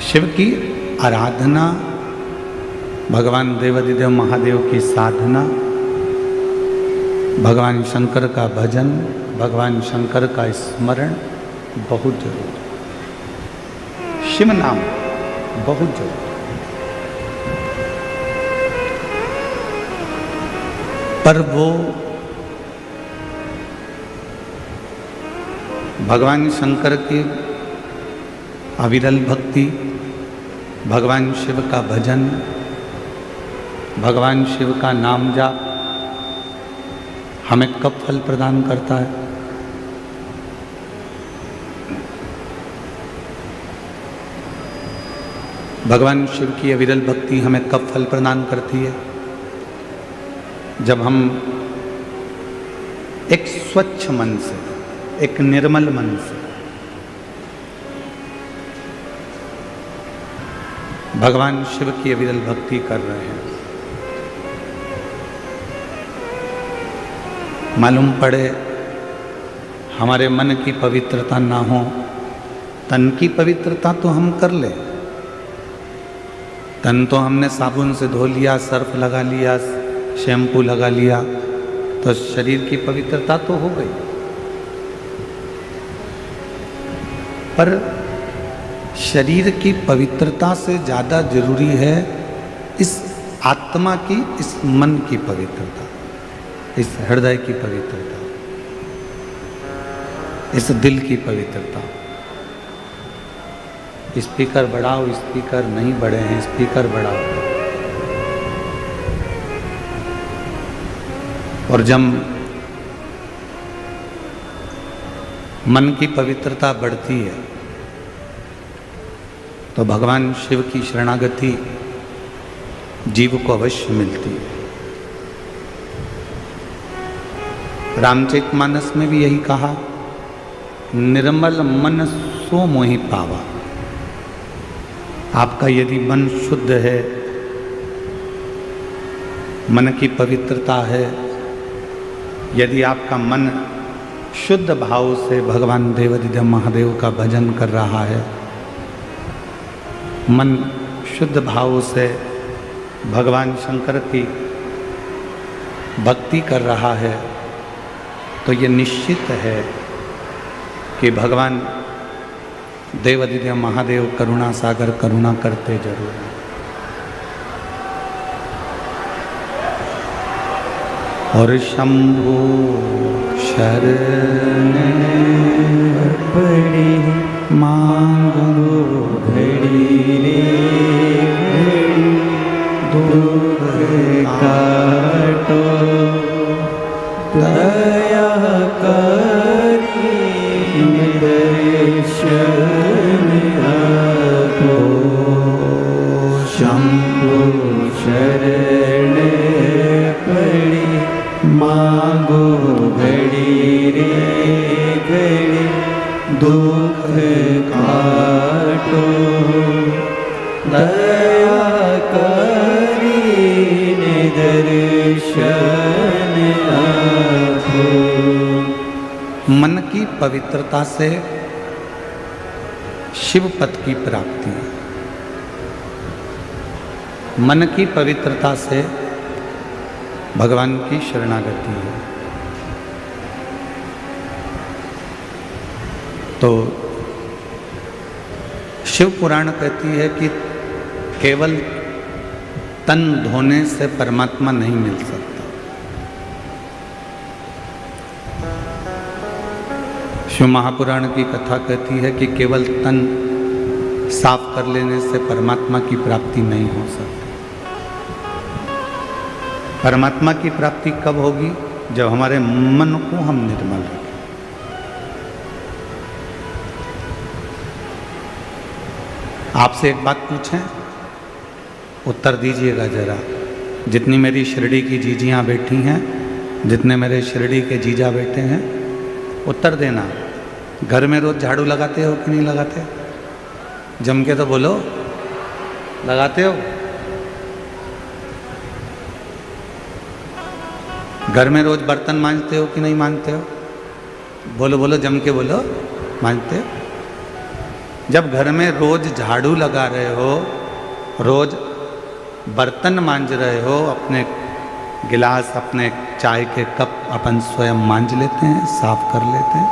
शिव की आराधना, भगवान देवाधिदेव महादेव की साधना, भगवान शंकर का भजन, भगवान शंकर का स्मरण बहुत जरूरी। शिव नाम बहुत जरूरी। पर वो भगवान शंकर की अविरल भक्ति, भगवान शिव का भजन, भगवान शिव का नाम जाप हमें कब फल प्रदान करता है? भगवान शिव की अविरल भक्ति हमें कब फल प्रदान करती है? जब हम एक स्वच्छ मन से, एक निर्मल मन से भगवान शिव की अविरल भक्ति कर रहे हैं। मालूम पड़े हमारे मन की पवित्रता ना हो, तन की पवित्रता तो हम कर ले। तन तो हमने साबुन से धो लिया, सर्फ लगा लिया, शैम्पू लगा लिया, तो शरीर की पवित्रता तो हो गई। पर शरीर की पवित्रता से ज़्यादा जरूरी है इस आत्मा की, इस मन की पवित्रता, इस हृदय की पवित्रता, इस दिल की पवित्रता। स्पीकर बढ़ाओ, स्पीकर नहीं बढ़े हैं, स्पीकर बढ़ाओ। और जब मन की पवित्रता बढ़ती है तो भगवान शिव की शरणागति जीव को अवश्य मिलती है। रामचरितमानस में भी यही कहा, निर्मल मन सो मोहि पावा। आपका यदि मन शुद्ध है, मन की पवित्रता है, यदि आपका मन शुद्ध भाव से भगवान देवाधिदेव महादेव का भजन कर रहा है, मन शुद्ध भाव से भगवान शंकर की भक्ति कर रहा है, तो ये निश्चित है कि भगवान देवाधिदेव महादेव करुणा सागर करुणा करते जरूर हैं। और शंभु शरण पड़ी मांगो घड़ी रे घड़ी, दुख काटो दया करी दर्शन आपो। शंभु शरण पड़ी मांगो घड़ी रे घड़ी, दुख काटो दया करी दर्शन आपो। मन की पवित्रता से शिव पद की प्राप्ति, मन की पवित्रता से भगवान की शरणागति है। तो शिव पुराण कहती है कि केवल तन धोने से परमात्मा नहीं मिल सकता। शिव महापुराण की कथा कहती है कि केवल तन साफ कर लेने से परमात्मा की प्राप्ति नहीं हो सकती। परमात्मा की प्राप्ति कब होगी? जब हमारे मन को हम निर्मल रखें। आपसे एक बात पूछें, उत्तर दीजिएगा जरा। जितनी मेरी शिरडी की जीजियाँ बैठी हैं, जितने मेरे शिरडी के जीजा बैठे हैं, उत्तर देना। घर में रोज झाड़ू लगाते हो कि नहीं लगाते? जम के तो बोलो, लगाते हो? घर में रोज बर्तन मांजते हो कि नहीं मांजते हो? बोलो बोलो, जम के बोलो, मांजते हो? जब घर में रोज झाड़ू लगा रहे हो, रोज बर्तन मांज रहे हो, अपने गिलास, अपने चाय के कप अपन स्वयं मांज लेते हैं, साफ कर लेते हैं।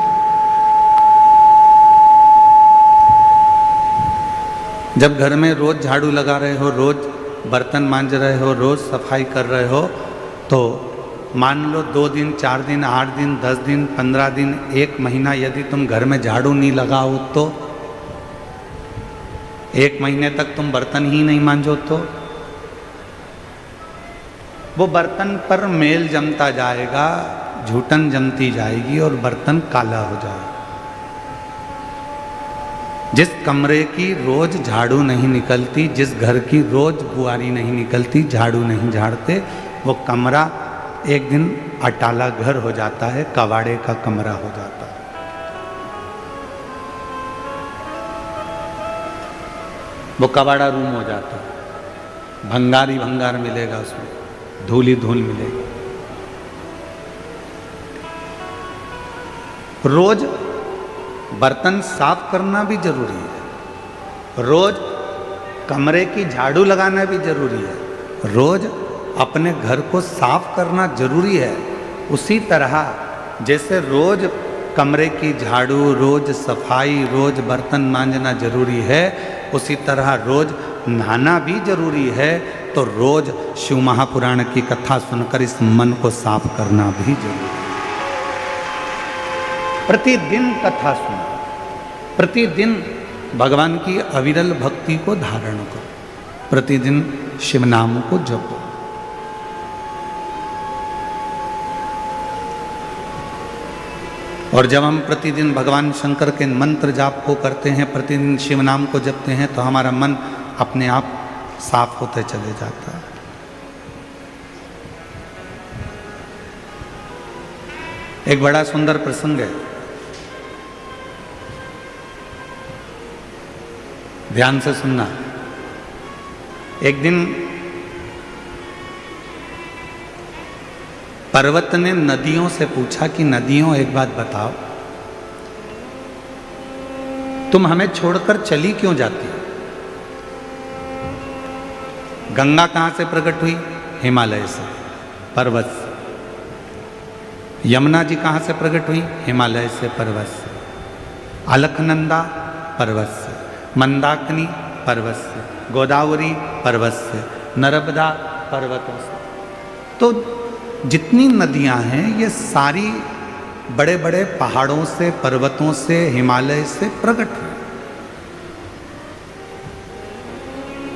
जब घर में रोज झाड़ू लगा रहे हो, रोज बर्तन मांज रहे हो, रोज सफाई कर रहे हो, तो मान लो 2 दिन, 4 दिन, 8 दिन, 10 दिन, 15 दिन, 1 महीना यदि तुम घर में झाड़ू नहीं लगाओ तो 1 महीने तक तुम बर्तन ही नहीं मांजो तो वो बर्तन पर मेल जमता जाएगा, झूठन जमती जाएगी और बर्तन काला हो जाएगा। जिस कमरे की रोज झाड़ू नहीं निकलती, जिस घर की रोज बुआरी नहीं निकलती, झाड़ू नहीं झाड़ते, वो कमरा एक दिन अटाला घर हो जाता है, कबाड़े का कमरा हो जाता है। वो कबाड़ा रूम हो जाता है, भंगार ही भंगार मिलेगा उसमें, धूल ही धूल मिलेगी। रोज बर्तन साफ करना भी जरूरी है, रोज कमरे की झाड़ू लगाना भी जरूरी है, रोज अपने घर को साफ करना जरूरी है। उसी तरह जैसे रोज कमरे की झाड़ू, रोज सफाई, रोज बर्तन मांजना जरूरी है, उसी तरह रोज नहाना भी जरूरी है। तो रोज शिव महापुराण की कथा सुनकर इस मन को साफ करना भी जरूरी है। प्रतिदिन कथा सुनो, प्रतिदिन भगवान की अविरल भक्ति को धारण करो, प्रतिदिन शिव नाम को जपो। और जब हम प्रतिदिन भगवान शंकर के मंत्र जाप को करते हैं, प्रतिदिन शिव नाम को जपते हैं, तो हमारा मन अपने आप साफ होते चले जाता है। एक बड़ा सुंदर प्रसंग है, ध्यान से सुनना। एक दिन पर्वत ने नदियों से पूछा कि नदियों एक बात बताओ, तुम हमें छोड़कर चली क्यों जाती हो? गंगा कहां से प्रकट हुई? हिमालय से, पर्वत से। यमुना जी कहां से प्रकट हुई? हिमालय से, पर्वत से। अलकनंदा पर्वत से, मंदाकिनी पर्वत से, गोदावरी पर्वत से, नर्मदा पर्वतों से। तो जितनी नदियां हैं ये सारी बड़े बड़े पहाड़ों से, पर्वतों से, हिमालय से प्रकट हुई।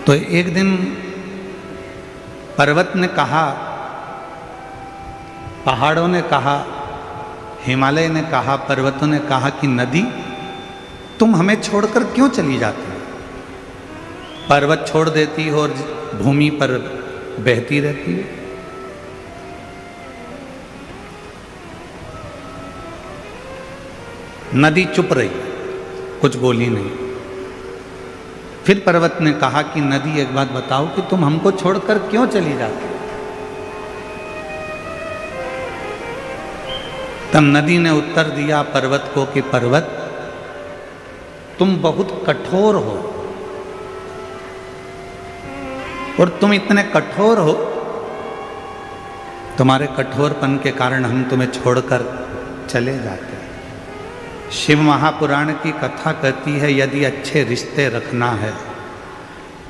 तो एक दिन पर्वत ने कहा, पहाड़ों ने कहा, हिमालय ने कहा, पर्वतों ने कहा कि नदी तुम हमें छोड़कर क्यों चली जाती हो? पर्वत छोड़ देती हो और भूमि पर बहती रहती है। नदी चुप रही, कुछ बोली नहीं। फिर पर्वत ने कहा कि नदी एक बात बताओ कि तुम हमको छोड़कर क्यों चली जाती हो? तब नदी ने उत्तर दिया पर्वत को कि पर्वत तुम बहुत कठोर हो, और तुम इतने कठोर हो, तुम्हारे कठोरपन के कारण हम तुम्हें छोड़कर चले जाते हैं। शिव महापुराण की कथा कहती है यदि अच्छे रिश्ते रखना है,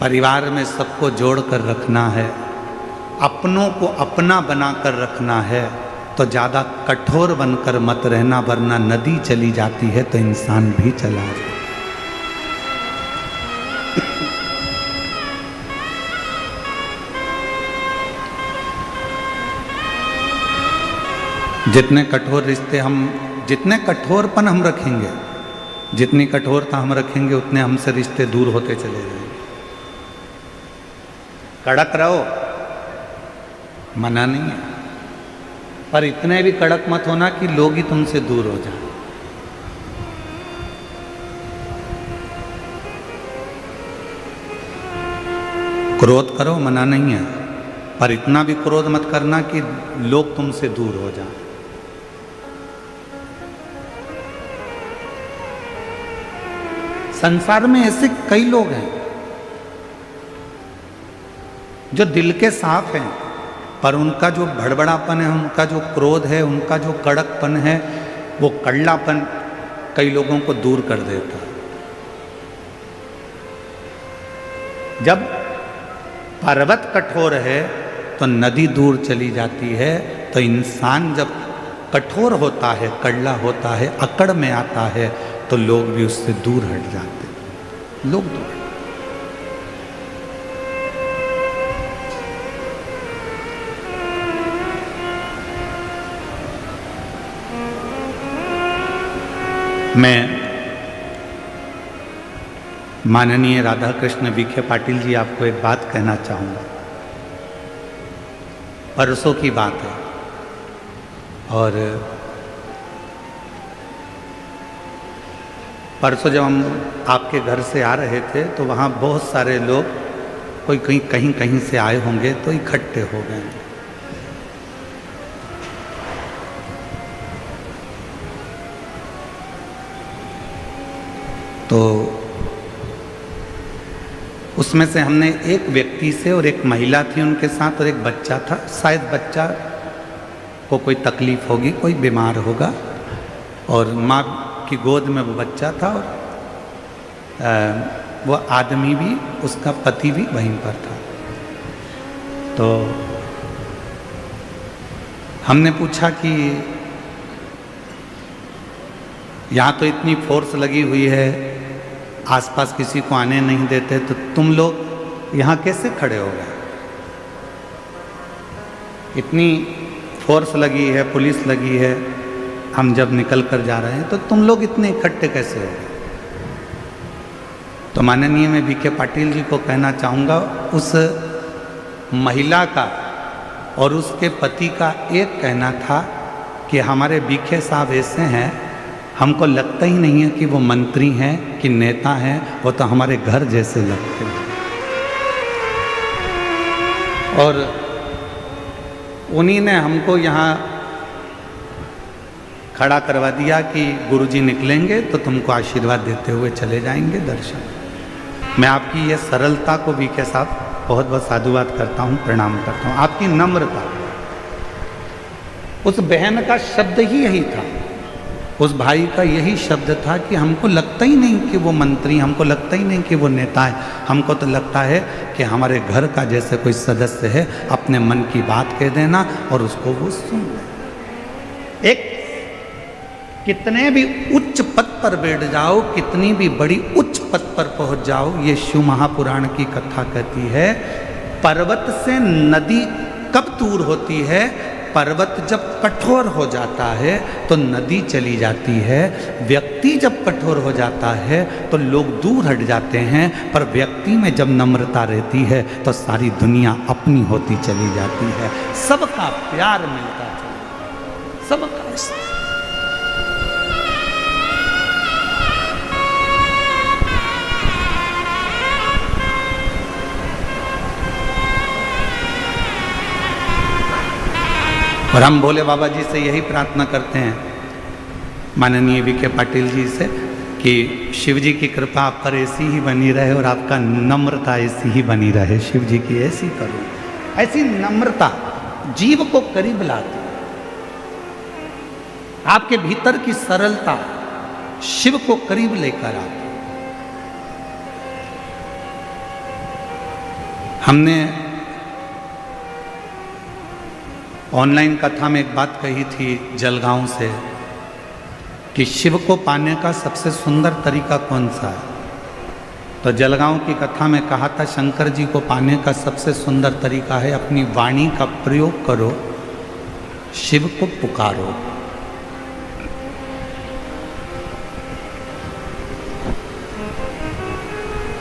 परिवार में सबको जोड़कर रखना है, अपनों को अपना बनाकर रखना है, तो ज़्यादा कठोर बनकर मत रहना, वरना नदी चली जाती है तो इंसान भी चला जाता है। जितने कठोर रिश्ते हम, जितने कठोरपन हम रखेंगे, जितनी कठोरता हम रखेंगे, उतने हमसे रिश्ते दूर होते चले जाएंगे। कड़क रहो, मना नहीं है, पर इतने भी कड़क मत होना कि लोग ही तुमसे दूर हो जाए। क्रोध करो, मना नहीं है, पर इतना भी क्रोध मत करना कि लोग तुमसे दूर हो जाएं। संसार में ऐसे कई लोग हैं जो दिल के साफ हैं, पर उनका जो भड़बड़ापन है, उनका जो क्रोध है, उनका जो कड़कपन है, वो कड़लापन कई लोगों को दूर कर देता है। जब पर्वत कठोर है तो नदी दूर चली जाती है, तो इंसान जब कठोर होता है, कड़ला होता है, अकड़ में आता है, तो लोग भी उससे दूर हट जाते हैं। लोग दूर। मैं माननीय राधा कृष्ण विखे पाटिल जी आपको एक बात कहना चाहूँगा। परसों की बात है और परसों जब हम आपके घर से आ रहे थे तो वहाँ बहुत सारे लोग, कोई कहीं कहीं से आए होंगे, तो इकट्ठे हो गए। तो उसमें से हमने एक व्यक्ति से, और एक महिला थी उनके साथ, और एक बच्चा था। शायद बच्चा को कोई तकलीफ होगी, कोई बीमार होगा, और माँ की गोद में वो बच्चा था, और वो आदमी भी, उसका पति भी वहीं पर था। तो हमने पूछा कि यहाँ तो इतनी फोर्स लगी हुई है, आसपास किसी को आने नहीं देते, तो तुम लोग यहाँ कैसे खड़े हो गए? इतनी फोर्स लगी है, पुलिस लगी है, हम जब निकल कर जा रहे हैं, तो तुम लोग इतने इकट्ठे कैसे हो गए? तो माननीय मैं विखे पाटिल जी को कहना चाहूँगा, उस महिला का और उसके पति का एक कहना था कि हमारे विखे साहब ऐसे हैं, हमको लगता ही नहीं है कि वो मंत्री हैं कि नेता हैं, वो तो हमारे घर जैसे लगते हैं। और उन्हीं ने हमको यहाँ खड़ा करवा दिया कि गुरुजी निकलेंगे तो तुमको आशीर्वाद देते हुए चले जाएंगे दर्शन। मैं आपकी ये सरलता को विखे साहब बहुत बहुत साधुवाद करता हूँ, प्रणाम करता हूँ। आपकी नम्रता, उस बहन का शब्द ही यही था, उस भाई का यही शब्द था कि हमको लगता ही नहीं कि वो मंत्री, हमको लगता ही नहीं कि वो नेता है, हमको तो लगता है कि हमारे घर का जैसे कोई सदस्य है, अपने मन की बात कह देना और उसको वो सुन ले। एक कितने भी उच्च पद पर बैठ जाओ, कितनी भी बड़ी उच्च पद पर पहुंच जाओ, ये शिव महापुराण की कथा कहती है, पर्वत से नदी कब दूर होती है? पर्वत जब कठोर हो जाता है तो नदी चली जाती है। व्यक्ति जब कठोर हो जाता है तो लोग दूर हट जाते हैं, पर व्यक्ति में जब नम्रता रहती है तो सारी दुनिया अपनी होती चली जाती है। सबका प्यार मिलता है, सबका। और हम भोले बाबा जी से यही प्रार्थना करते हैं, माननीय विखे पाटिल जी से, कि शिव जी की कृपा आप पर ऐसी ही बनी रहे और आपका नम्रता ऐसी ही बनी रहे। शिव जी की ऐसी करो, ऐसी नम्रता जीव को करीब लाती, आपके भीतर की सरलता शिव को करीब लेकर आती। हमने ऑनलाइन कथा में एक बात कही थी जलगांव से कि शिव को पाने का सबसे सुंदर तरीका कौन सा है? तो जलगांव की कथा में कहा था, शंकर जी को पाने का सबसे सुंदर तरीका है अपनी वाणी का प्रयोग करो, शिव को पुकारो।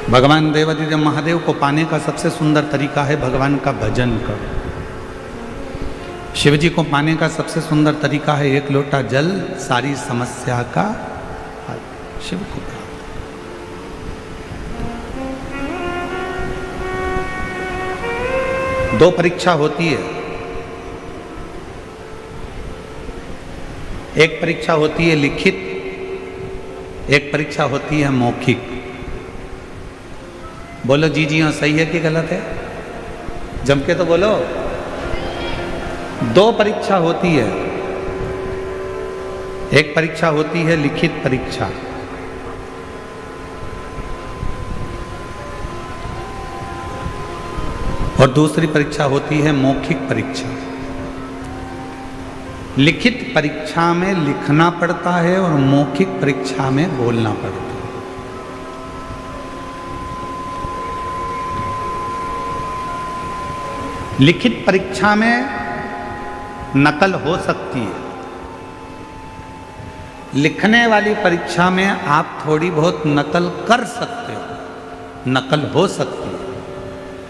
भगवान देवादिदेव महादेव को पाने का सबसे सुंदर तरीका है भगवान का भजन करो। शिव जी को पाने का सबसे सुंदर तरीका है एक लोटा जल, सारी समस्या का हल। शिव को दो परीक्षा होती है, एक परीक्षा होती है लिखित, एक परीक्षा होती है मौखिक। बोलो जी जी हाँ सही है कि गलत है? जम के तो बोलो। 2 परीक्षा होती है। एक परीक्षा होती है लिखित परीक्षा, और दूसरी परीक्षा होती है मौखिक परीक्षा। लिखित परीक्षा में लिखना पड़ता है और मौखिक परीक्षा में बोलना पड़ता है। लिखित परीक्षा में नकल हो सकती है, लिखने वाली परीक्षा में आप थोड़ी बहुत नकल कर सकते हो, नकल हो सकती है,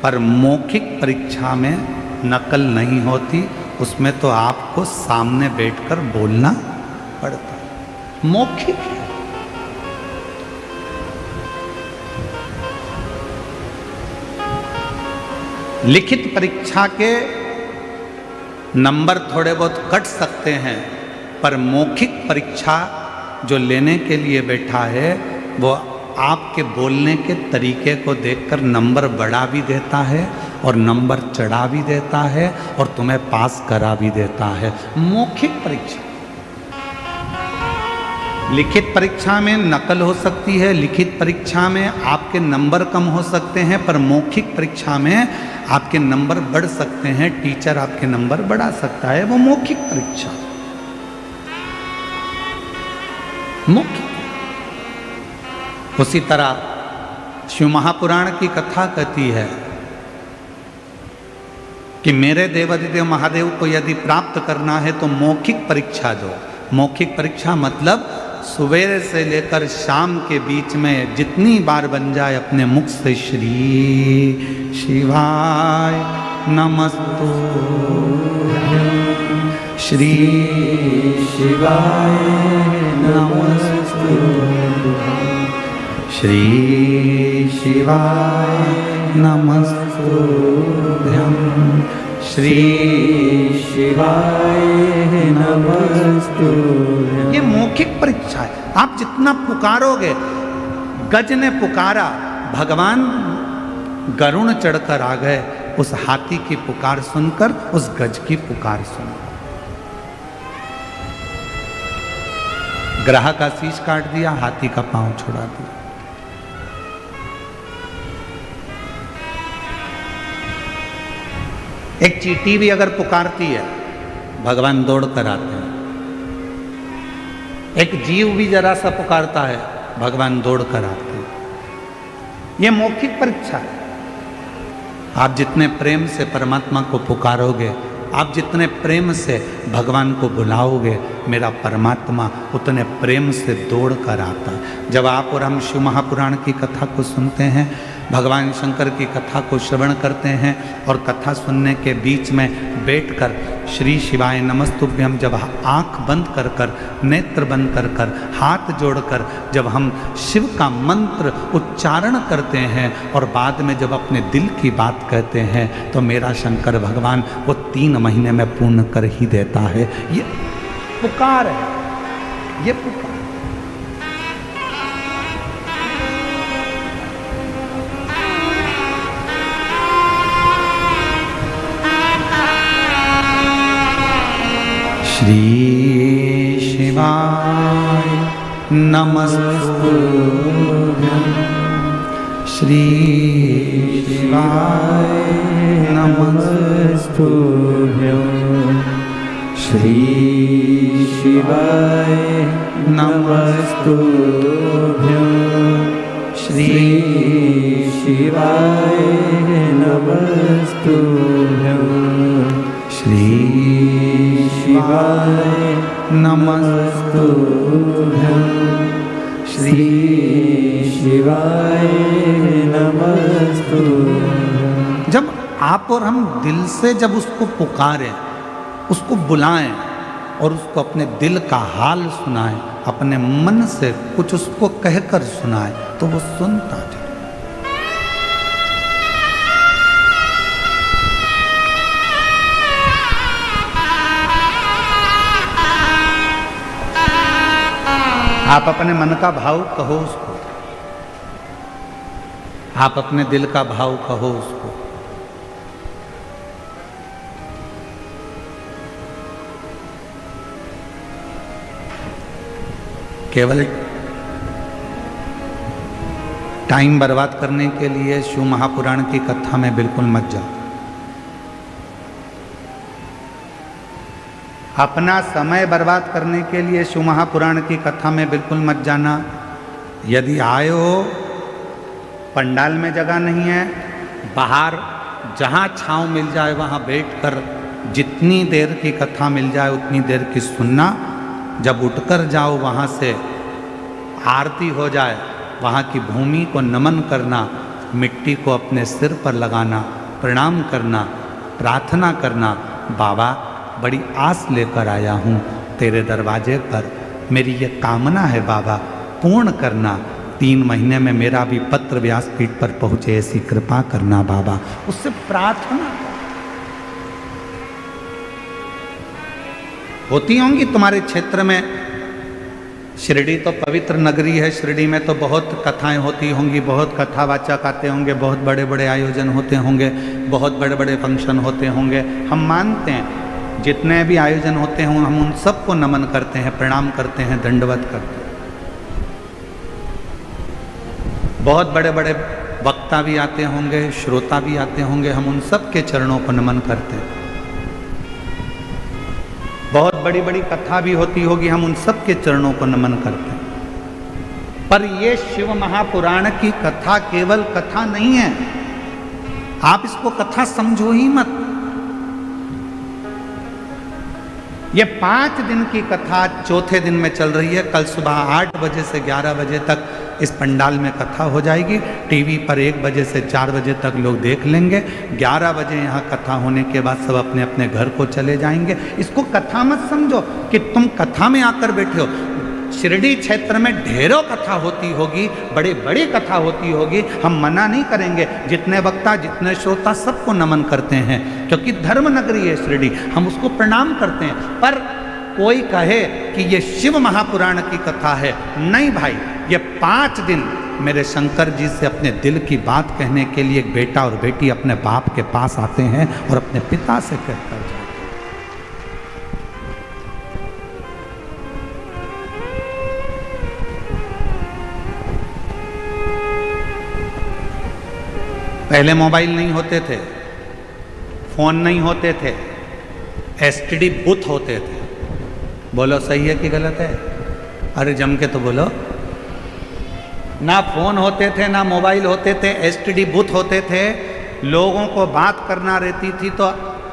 पर मौखिक परीक्षा में नकल नहीं होती, उसमें तो आपको सामने बैठकर बोलना पड़ता है। मौखिक है। लिखित परीक्षा के नंबर थोड़े बहुत कट सकते हैं, पर मौखिक परीक्षा जो लेने के लिए बैठा है वो आपके बोलने के तरीके को देखकर नंबर बढ़ा भी देता है और नंबर चढ़ा भी देता है और तुम्हें पास करा भी देता है। मौखिक परीक्षा। लिखित परीक्षा में नकल हो सकती है, लिखित परीक्षा में आपके नंबर कम हो सकते हैं, पर मौखिक परीक्षा में आपके नंबर बढ़ सकते हैं, टीचर आपके नंबर बढ़ा सकता है। वो मौखिक परीक्षा। मौखिक। उसी तरह शिव महापुराण की कथा कहती है कि मेरे देवादिदेव महादेव को यदि प्राप्त करना है तो मौखिक परीक्षा दो। मौखिक परीक्षा मतलब सवेरे से लेकर शाम के बीच में जितनी बार बन जाए अपने मुख से श्री शिवाय नमस्तु, श्री शिवाय नमस्तु, श्री शिवाय नमस्तुभ्यं, श्री शिवाय नमस्तुभ्यं। ये मौखिक परीक्षा है। आप जितना पुकारोगे, गज ने पुकारा, भगवान गरुण चढ़कर आ गए उस हाथी की पुकार सुनकर, उस गज की पुकार सुनकर। ग्राह का शीश काट दिया, हाथी का पांव छुड़ा दिया। एक चींटी भी अगर पुकारती है, भगवान दौड़ कर आते हैं। एक जीव भी जरा सा पुकारता है, भगवान दौड़ कर आते हैं। यह मौखिक परीक्षा है। आप जितने प्रेम से परमात्मा को पुकारोगे, आप जितने प्रेम से भगवान को बुलाओगे, मेरा परमात्मा उतने प्रेम से दौड़ कर आता है। जब आप और हम शिव महापुराण की कथा को सुनते हैं, भगवान शंकर की कथा को श्रवण करते हैं और कथा सुनने के बीच में बैठकर श्री शिवाय नमस्तुभ्यम जब आंख बंद कर कर, नेत्र बंद कर कर, हाथ जोड़कर जब हम शिव का मंत्र उच्चारण करते हैं और बाद में जब अपने दिल की बात कहते हैं, तो मेरा शंकर भगवान वो 3 महीने में पूर्ण कर ही देता है। ये पुकार है, ये पुकार। श्री शिवाय नमस्तुभ्यं, श्री शिवाय नमस्तुभ्यं, श्री शिवाय नमस्तुभ्यं, श्री शिवाय नमस्तुभ्यं, श्री शिवाय नमस्तुभ्यं, श्री शिवाय नमस्तुभ्यं। जब आप और हम दिल से जब उसको पुकारें, उसको बुलाएं और उसको अपने दिल का हाल सुनाएं, अपने मन से कुछ उसको कहकर सुनाएं, तो वो सुनता है। आप अपने मन का भाव कहो उसको। आप अपने दिल का भाव कहो उसको। केवल टाइम बर्बाद करने के लिए शिव महापुराण की कथा में बिल्कुल मत जाओ। अपना समय बर्बाद करने के लिए शिव महापुराण की कथा में बिल्कुल मत जाना। यदि आए हो, पंडाल में जगह नहीं है, बाहर जहाँ छांव मिल जाए वहाँ बैठकर जितनी देर की कथा मिल जाए उतनी देर की सुनना। जब उठकर जाओ वहाँ से, आरती हो जाए, वहाँ की भूमि को नमन करना, मिट्टी को अपने सिर पर लगाना, प्रणाम करना, प्रार्थना करना, बाबा बड़ी आस लेकर आया हूँ तेरे दरवाजे पर, मेरी ये कामना है बाबा पूर्ण करना। 3 महीने में मेरा भी पत्र व्यासपीठ पर पहुँचे ऐसी कृपा करना बाबा। उससे प्रार्थना होती होंगी तुम्हारे क्षेत्र में। शिरडी तो पवित्र नगरी है, शिरडी में तो बहुत कथाएं होती होंगी, बहुत कथावाचक आते होंगे, बहुत बड़े बड़े आयोजन होते होंगे, बहुत बड़े बड़े फंक्शन होते होंगे। हम मानते हैं जितने भी आयोजन होते हों हम उन सबको नमन करते हैं, प्रणाम करते हैं, दंडवत करते हैं। बहुत बड़े बड़े वक्ता भी आते होंगे, श्रोता भी आते होंगे, हम उन सब के चरणों को नमन करते हैं। बहुत बड़ी बड़ी कथा भी होती होगी, हम उन सब के चरणों को नमन करते हैं। पर ये शिव महापुराण की कथा केवल कथा नहीं है, आप इसको कथा समझो ही मत। ये 5 दिन की कथा चौथे दिन में चल रही है। कल सुबह 8 बजे से 11 बजे तक इस पंडाल में कथा हो जाएगी। टीवी पर 1 बजे से 4 बजे तक लोग देख लेंगे। 11 बजे यहाँ कथा होने के बाद सब अपने अपने घर को चले जाएंगे। इसको कथा मत समझो कि तुम कथा में आकर बैठे हो। शिरडी क्षेत्र में ढेरों कथा होती होगी, बड़ी बड़ी कथा होती होगी, हम मना नहीं करेंगे। जितने वक्ता, जितने श्रोता, सबको नमन करते हैं क्योंकि धर्म नगरी है शिरडी, हम उसको प्रणाम करते हैं। पर कोई कहे कि ये शिव महापुराण की कथा है, नहीं भाई, ये 5 दिन मेरे शंकर जी से अपने दिल की बात कहने के लिए एक बेटा और बेटी अपने बाप के पास आते हैं और अपने पिता से कहकर जाते हैं। पहले मोबाइल नहीं होते थे, फोन नहीं होते थे, एसटीडी बूथ होते थे। बोलो सही है कि गलत है? अरे जम के तो बोलो। ना फोन होते थे, ना मोबाइल होते थे, एसटीडी बूथ होते थे। लोगों को बात करना रहती थी तो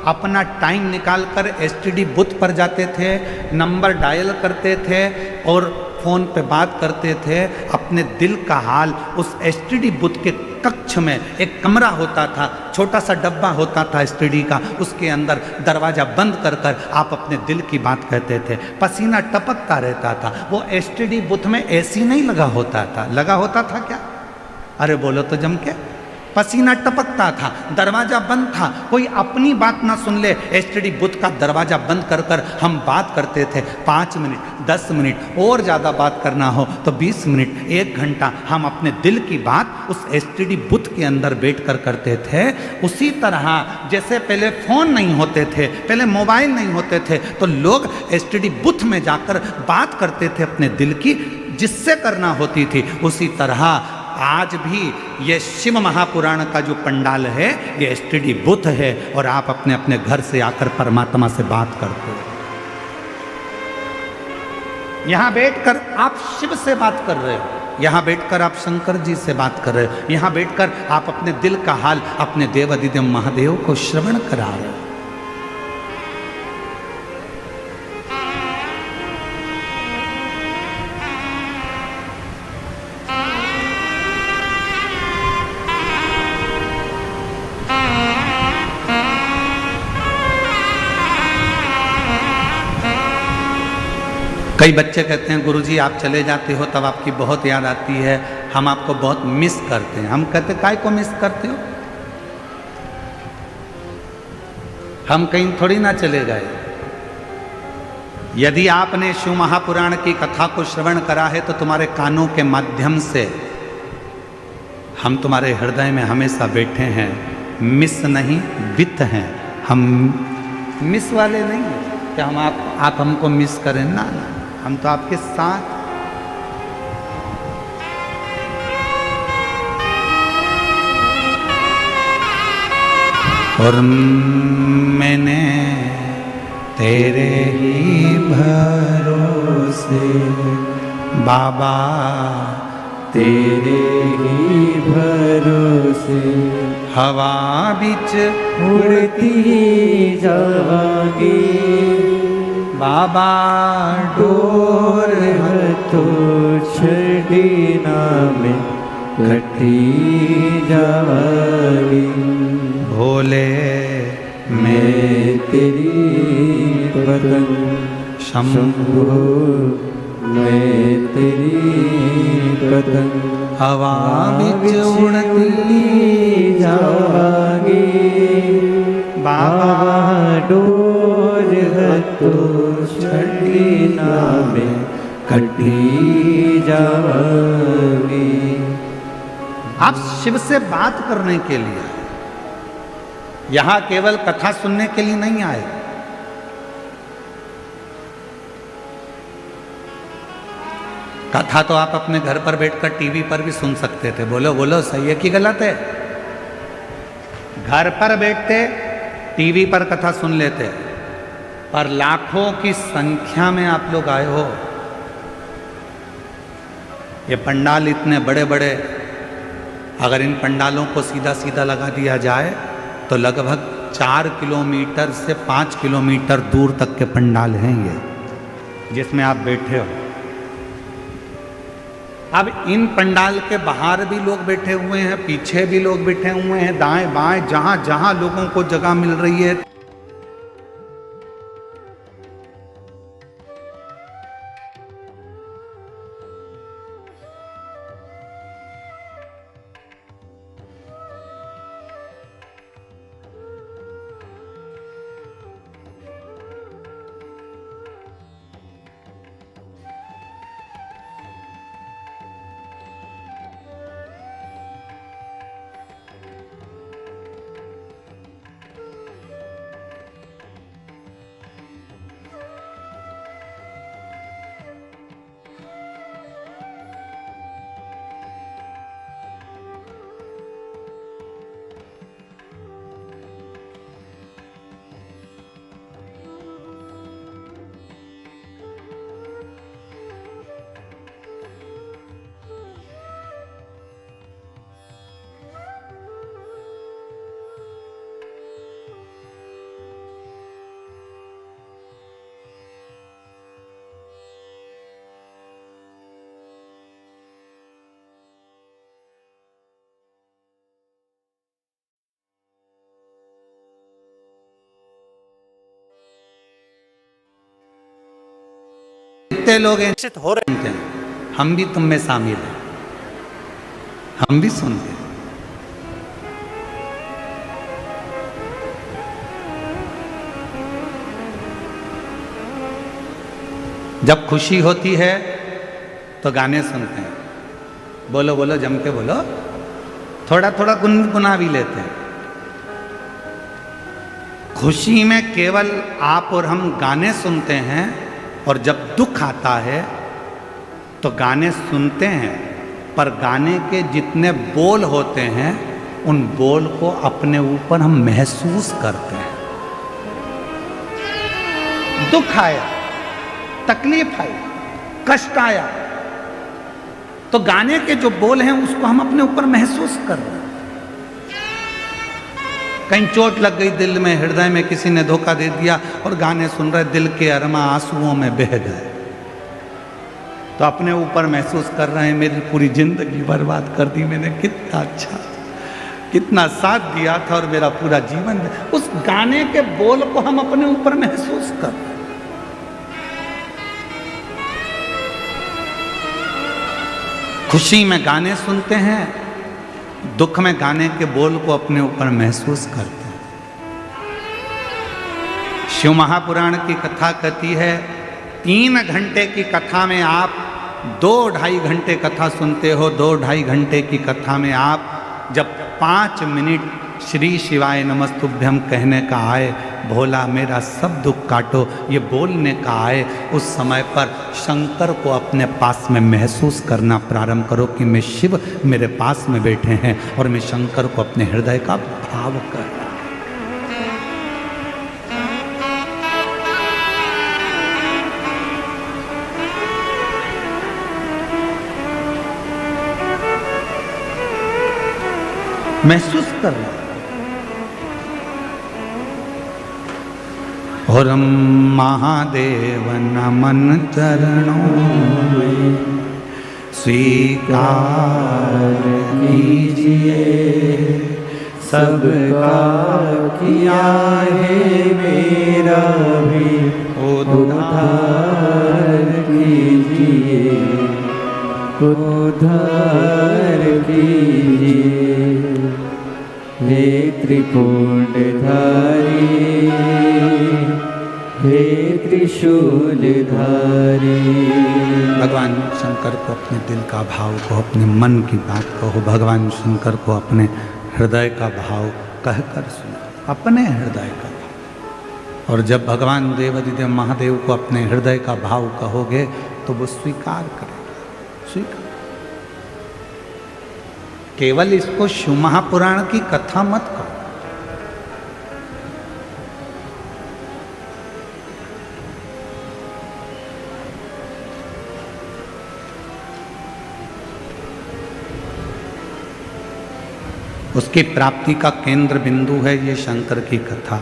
अपना टाइम निकालकर एसटीडी बूथ पर जाते थे, नंबर डायल करते थे और फ़ोन पे बात करते थे। अपने दिल का हाल उस एसटीडी बूथ के कक्ष में एक कमरा होता था, छोटा सा डब्बा होता था एसटीडी का, उसके अंदर दरवाज़ा बंद कर कर आप अपने दिल की बात कहते थे। पसीना टपकता रहता था। वो एसटीडी बूथ में एसी नहीं लगा होता था, लगा होता था क्या? अरे बोलो तो जम के। पसीना टपकता था, दरवाज़ा बंद था, कोई अपनी बात ना सुन ले, एसटीडी बूथ का दरवाज़ा बंद कर कर हम बात करते थे। 5 मिनट, 10 मिनट और ज़्यादा बात करना हो तो 20 मिनट, 1 घंटा हम अपने दिल की बात उस एसटीडी बूथ के अंदर बैठ कर करते थे। उसी तरह जैसे पहले फ़ोन नहीं होते थे, पहले मोबाइल नहीं होते थे, तो लोग एसटीडी बूथ में जाकर बात करते थे अपने दिल की, जिससे करना होती थी। उसी तरह आज भी ये शिव महापुराण का जो पंडाल है ये एसटीडी बूथ है और आप अपने अपने घर से आकर परमात्मा से बात करते हो। यहाँ बैठकर आप शिव से बात कर रहे हो, यहाँ बैठकर आप शंकर जी से बात कर रहे हो, यहाँ बैठकर आप अपने दिल का हाल अपने देवादिदेव महादेव को श्रवण करा रहे हो। कई बच्चे कहते हैं गुरुजी आप चले जाते हो तब आपकी बहुत याद आती है, हम आपको बहुत मिस करते हैं। हम कहते काय को मिस करते हो? हम कहीं थोड़ी ना चले गए। यदि आपने शिव महापुराण की कथा को श्रवण करा है तो तुम्हारे कानों के माध्यम से हम तुम्हारे हृदय में हमेशा बैठे हैं, मिस नहीं वित हैं हम। मिस वाले नहीं हैं कि हम आप हमको मिस करें, ना ना, हम तो आपके साथ। और मैंने तेरे ही भरोसे बाबा, तेरे ही भरोसे हवा बिच उड़ती जावांगी बाबा, डोर तो छड़ी में कटी जावांगी। भोले मैं तेरी पतंग शंभो, मैं तेरी पतंग हवा बिच उड़ती जावांगी बाबा, डोर तो छड़ी में कटी जावांगी। आप शिव से बात करने के लिए, यहां केवल कथा सुनने के लिए नहीं आए। कथा तो आप अपने घर पर बैठकर टीवी पर भी सुन सकते थे। बोलो बोलो, सही है कि गलत है? घर पर बैठते टीवी पर कथा सुन लेते, पर लाखों की संख्या में आप लोग आए हो। ये पंडाल इतने बड़े बड़े, अगर इन पंडालों को सीधा सीधा लगा दिया जाए तो लगभग 4 किलोमीटर से 5 किलोमीटर दूर तक के पंडाल हैं ये, जिसमें आप बैठे हो। अब इन पंडाल के बाहर भी लोग बैठे हुए हैं, पीछे भी लोग बैठे हुए हैं, दाएं बाएं जहां जहां लोगों को जगह मिल रही है। कितने लोग निश्चित हो रहे हैं, हम भी तुम में शामिल हैं, हम भी सुनते हैं। जब खुशी होती है तो गाने सुनते हैं। बोलो बोलो, जम के बोलो, थोड़ा थोड़ा गुनगुना भी लेते हैं। खुशी में केवल आप और हम गाने सुनते हैं, और जब दुख आता है तो गाने सुनते हैं, पर गाने के जितने बोल होते हैं उन बोल को अपने ऊपर हम महसूस करते हैं। दुख आया, तकलीफ आई, कष्ट आया, तो गाने के जो बोल हैं उसको हम अपने ऊपर महसूस कर रहे हैं। कहीं चोट लग गई दिल में, हृदय में किसी ने धोखा दे दिया, और गाने सुन रहे, दिल के अरमा आंसुओं में बह गए, तो अपने ऊपर महसूस कर रहे हैं मेरी पूरी जिंदगी बर्बाद कर दी मैंने, कितना अच्छा, कितना साथ दिया था और मेरा पूरा जीवन। उस गाने के बोल को हम अपने ऊपर महसूस कर रहे हैं। खुशी में गाने सुनते हैं, दुख में गाने के बोल को अपने ऊपर महसूस करते हैं। शिव महापुराण की कथा कहती है 3 घंटे की कथा में आप 2-2.5 घंटे कथा सुनते हो, 2-2.5 घंटे की कथा में आप जब 5 मिनट श्री शिवाय नमस्तुभ्यम कहने का आए, भोला मेरा सब दुख काटो, ये बोलने का आए, उस समय पर शंकर को अपने पास में महसूस करना प्रारंभ करो कि मैं शिव मेरे पास में बैठे हैं और मैं शंकर को अपने हृदय का भाव कर रहा हूं। महसूस कर रहा हूं। और महादेव नमन चरणों में स्वीकार कीजिए, सबका किया है मेरा भी उद्धार कीजिए, उद्धार कीजिए। हे त्रिपुंडधारी, हे त्रिशूलधारी। भगवान शंकर को अपने दिल का भाव कहो, अपने मन की बात कहो, भगवान शंकर को अपने हृदय का भाव कहकर सुनो, अपने हृदय का भाव। और जब भगवान देवाधिदेव महादेव को अपने हृदय का भाव कहोगे तो वो स्वीकार करेगा, स्वीकार। केवल इसको शिव महापुराण की कथा मत कहो, उसकी प्राप्ति का केंद्र बिंदु है ये शंकर की कथा।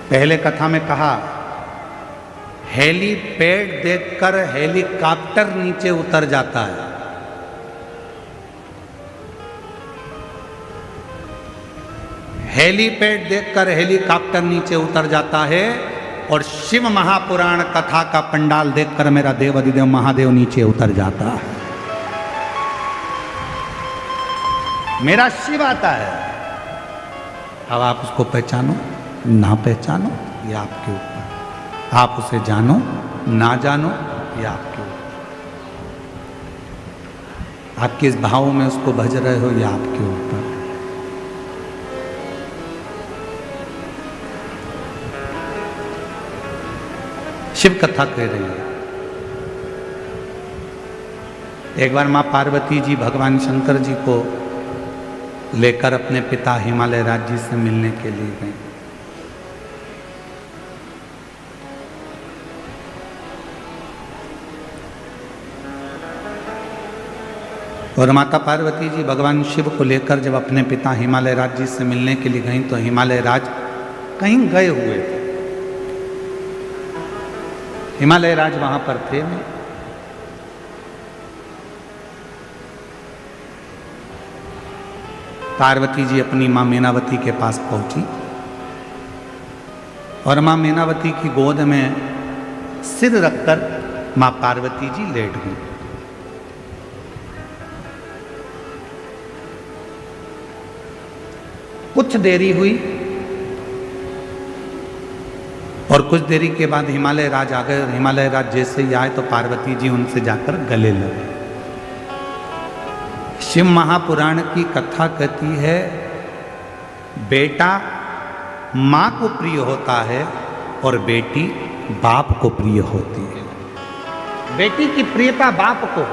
पहले कथा में कहा, हेलीपैड देखकर हेलीकॉप्टर नीचे उतर जाता है। हेलीपैड देखकर हेलीकॉप्टर नीचे उतर जाता है और शिव महापुराण कथा का पंडाल देखकर मेरा देवाधिदेव महादेव नीचे उतर जाता है। मेरा शिव आता है। अब आप उसको पहचानो ना पहचानो ये आपके ऊपर, आप उसे जानो ना जानो ये आपके ऊपर, आप किस भाव में उसको भज रहे हो ये आपके ऊपर। शिव कथा कह रही है। एक बार मां पार्वती जी भगवान शंकर जी को लेकर अपने पिता हिमालय राज जी से मिलने के लिए गई। और माता पार्वती जी भगवान शिव को लेकर जब अपने पिता हिमालय राज जी से मिलने के लिए गई तो हिमालय राज कहीं गए हुए थे। हिमालय राज वहां पर थे नहीं। पार्वती जी अपनी मां मीनावती के पास पहुंची और मां मीनावती की गोद में सिर रखकर मां पार्वती जी लेट गई। कुछ देरी हुई और कुछ देरी के बाद हिमालय राज आ गए और हिमालय राज जैसे ही आए तो पार्वती जी उनसे जाकर गले लगे। शिव महापुराण की कथा कहती है बेटा मां को प्रिय होता है और बेटी बाप को प्रिय होती है। बेटी की प्रियता बाप को,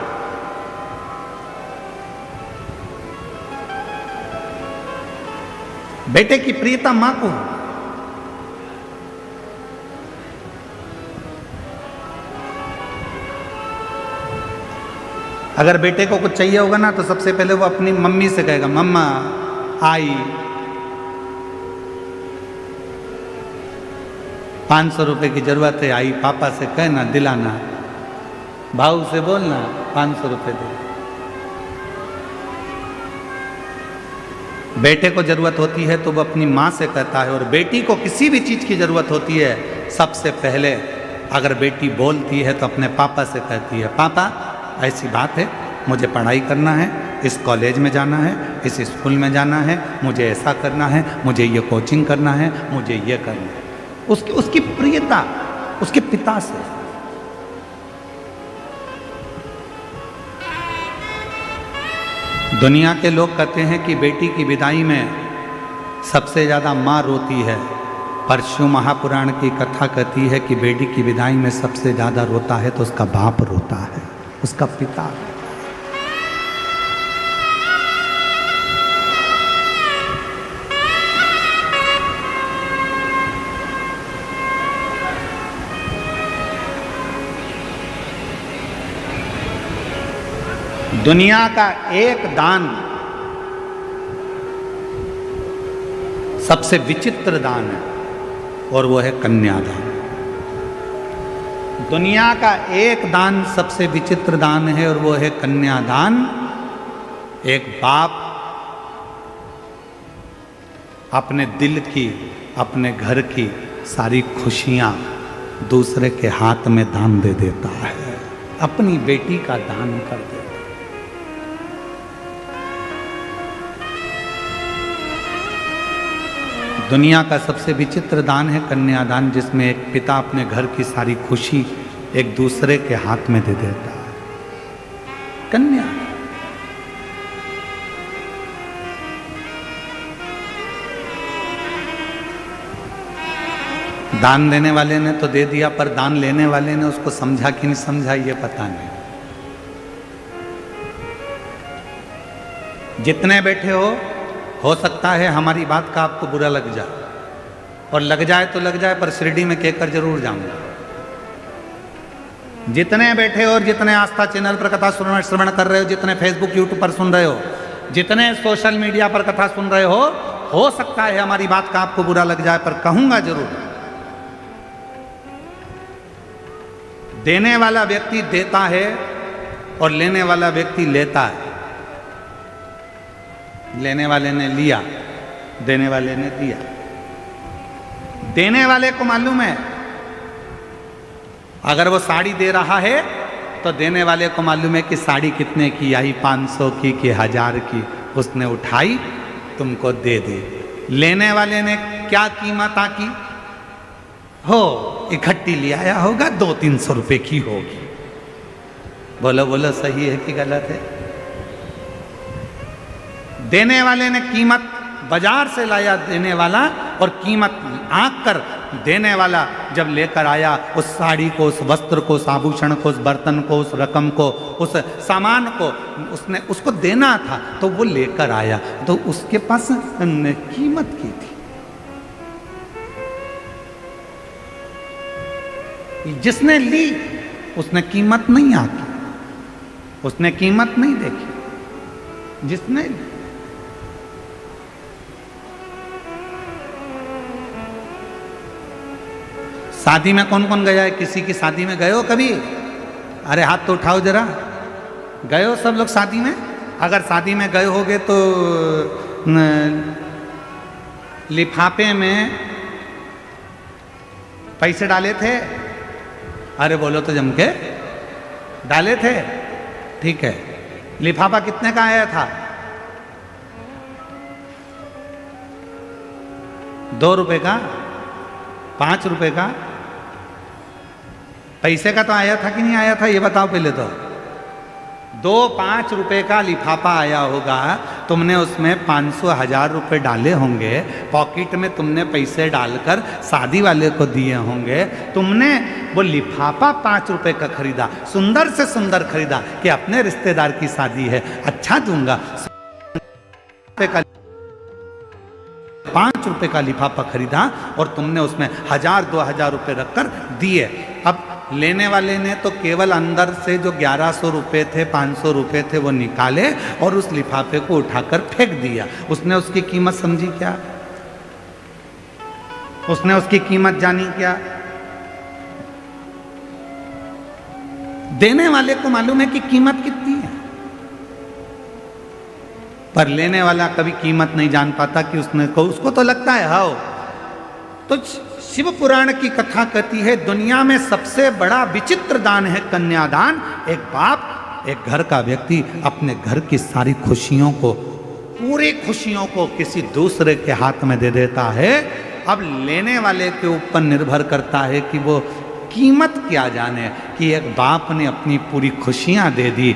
बेटे की प्रियता मां को। अगर बेटे को कुछ चाहिए होगा ना तो सबसे पहले वो अपनी मम्मी से कहेगा, मम्मा आई 500 रुपए की जरूरत है, आई पापा से कहना दिलाना, भाऊ से बोलना 500 रुपए दे। बेटे को जरूरत होती है तो वो अपनी माँ से कहता है, और बेटी को किसी भी चीज़ की जरूरत होती है सबसे पहले अगर बेटी बोलती है तो अपने पापा से कहती है, पापा ऐसी बात है, मुझे पढ़ाई करना है, इस कॉलेज में जाना है, इस स्कूल में जाना है, मुझे ऐसा करना है, मुझे ये कोचिंग करना है, मुझे ये करना है। उसकी प्रियता उसके पिता से। दुनिया के लोग कहते हैं कि बेटी की विदाई में सबसे ज़्यादा माँ रोती है, पर शिव महापुराण की कथा कहती है कि बेटी की विदाई में सबसे ज़्यादा रोता है तो उसका बाप रोता है, उसका पिता। दुनिया का एक दान सबसे विचित्र दान है और वो है कन्यादान। दुनिया का एक दान सबसे विचित्र दान है और वो है कन्यादान। एक बाप अपने दिल की, अपने घर की सारी खुशियां दूसरे के हाथ में दान दे देता है, अपनी बेटी का दान कर देता है। दुनिया का सबसे विचित्र दान है कन्यादान, जिसमें एक पिता अपने घर की सारी खुशी एक दूसरे के हाथ में दे देता है। कन्या दान देने वाले ने तो दे दिया, पर दान लेने वाले ने उसको समझा कि नहीं समझा ये पता नहीं। जितने बैठे हो सकता है हमारी बात का आपको बुरा लग जाए, और लग जाए तो लग जाए, पर शिरडी में कहकर जरूर जाऊंगा। जितने बैठे हो और जितने आस्था चैनल पर कथा श्रवण कर रहे हो, जितने फेसबुक यूट्यूब पर सुन रहे हो, जितने सोशल मीडिया पर कथा सुन रहे हो सकता है हमारी बात का आपको बुरा लग जाए, पर कहूंगा जरूर। देने वाला व्यक्ति देता है और लेने वाला व्यक्ति लेता है। लेने वाले ने लिया, देने वाले ने दिया। देने वाले को मालूम है अगर वो साड़ी दे रहा है तो देने वाले को मालूम है कि साड़ी कितने की आई, 500 की कि 1000 की। उसने उठाई, तुमको दे दी। लेने वाले ने क्या कीमत आकी हो, इकट्ठी ले आया होगा, 200-300 रुपए की होगी। बोलो बोलो, सही है कि गलत है? देने वाले ने कीमत बाजार से लाया देने वाला, और कीमत आंक कर देने वाला जब लेकर आया उस साड़ी को, उस वस्त्र को, उस आभूषण को, उस बर्तन को, उस रकम को, उस सामान को उसने उसको देना था, तो वो लेकर आया तो उसके पास कीमत की थी। जिसने ली उसने कीमत नहीं आकी, उसने कीमत नहीं देखी। जिसने शादी में कौन कौन गया है? किसी की शादी में गए हो कभी? अरे हाथ तो उठाओ जरा। गए हो सब लोग शादी में? अगर शादी में गए होगे तो लिफाफे में पैसे डाले थे? अरे बोलो तो जम के। डाले थे? ठीक है। लिफाफा कितने का आया था? 2 रुपए का? 5 रुपए का? पैसे का तो आया था कि नहीं आया था, ये बताओ पहले तो। 2-5 रुपए का लिफाफा आया होगा, तुमने उसमें 500-1000 रुपए डाले होंगे, पॉकेट में तुमने पैसे डालकर शादी वाले को दिए होंगे। तुमने वो लिफाफा 5 रुपए का खरीदा, सुंदर से सुंदर खरीदा कि अपने रिश्तेदार की शादी है, अच्छा दूंगा। 5 रुपए का लिफाफा खरीदा और तुमने उसमें 1000-2000 रुपए रखकर दिए। अब लेने वाले ने तो केवल अंदर से जो 1100 रुपए थे, 500 रुपए थे, वो निकाले और उस लिफाफे को उठाकर फेंक दिया। उसने उसकी कीमत समझी क्या? उसने उसकी कीमत जानी क्या? देने वाले को मालूम है कि कीमत कितनी है, पर लेने वाला कभी कीमत नहीं जान पाता कि उसको तो लगता है हाओ। तो शिव पुराण की कथा कहती है दुनिया में सबसे बड़ा विचित्र दान है कन्यादान। एक बाप, एक घर का व्यक्ति अपने घर की सारी खुशियों को, पूरी खुशियों को किसी दूसरे के हाथ में दे देता है। अब लेने वाले के ऊपर निर्भर करता है कि वो कीमत क्या जाने कि एक बाप ने अपनी पूरी खुशियां दे दी,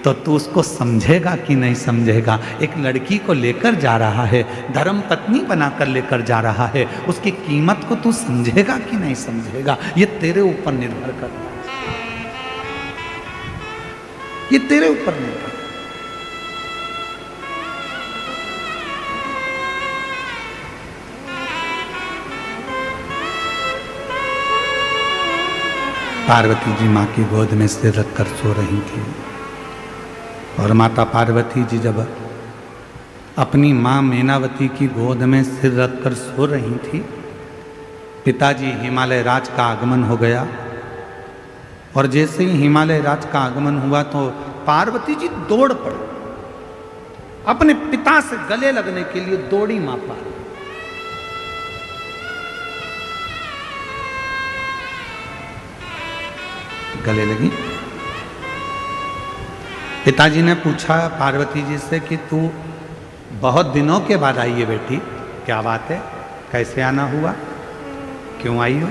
तो तू उसको समझेगा कि नहीं समझेगा। एक लड़की को लेकर जा रहा है, धर्म पत्नी बनाकर लेकर जा रहा है, उसकी कीमत को तू समझेगा कि नहीं समझेगा, ये तेरे ऊपर निर्भर करता है, ये तेरे ऊपर निर्भर करता है। पार्वती जी माँ की गोद में सिर रखकर सो रही थी और माता पार्वती जी जब अपनी माँ मैनावती की गोद में सिर रखकर सो रही थी, पिताजी हिमालय राज का आगमन हो गया और जैसे ही हिमालय राज का आगमन हुआ तो पार्वती जी दौड़ पड़ी, अपने पिता से गले लगने के लिए दौड़ी माँ पार्वती। गले लगी। पिताजी ने पूछा पार्वती जी से कि तू बहुत दिनों के बाद आई है बेटी, क्या बात है, कैसे आना हुआ, क्यों आई हो,